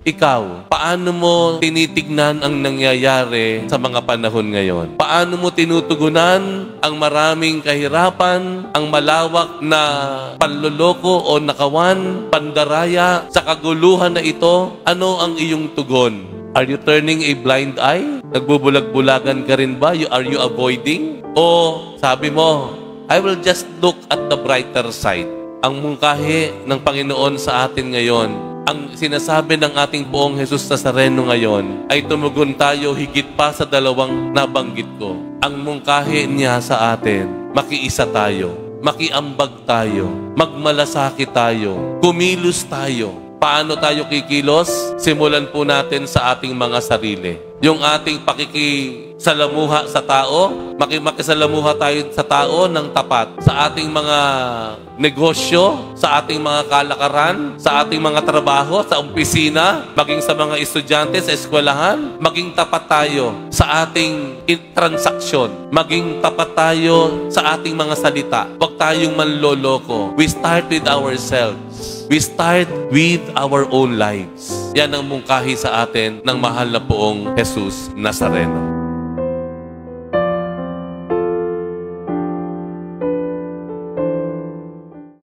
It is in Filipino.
Ikaw, paano mo tinitignan ang nangyayari sa mga panahon ngayon? Paano mo tinutugunan ang maraming kahirapan, ang malawak na panloloko o nakawan, pandaraya, sa kaguluhan na ito? Ano ang iyong tugon? Are you turning a blind eye? Nagbubulag-bulagan ka rin ba? Are you avoiding? O sabi mo, I will just look at the brighter side. Ang mungkahi ng Panginoon sa atin ngayon, ang sinasabi ng ating Poong Jesus Nazareno ngayon, ay tumugon tayo higit pa sa dalawang nabanggit ko. Ang mungkahi niya sa atin, makiisa tayo, makiambag tayo, magmalasakit tayo, kumilos tayo. Paano tayo kikilos? Simulan po natin sa ating mga sarili. Yung ating pakikisalamuha sa tao, makisalamuha tayo sa tao ng tapat. Sa ating mga negosyo, sa ating mga kalakaran, sa ating mga trabaho, sa opisina, maging sa mga estudyante sa eskwelahan, maging tapat tayo sa ating transaksyon. Maging tapat tayo sa ating mga salita. Huwag tayong manloloko. We start with ourselves. We start with our own lives. Yan ang mungkahi sa atin ng mahal na Poong Jesus Nazareno.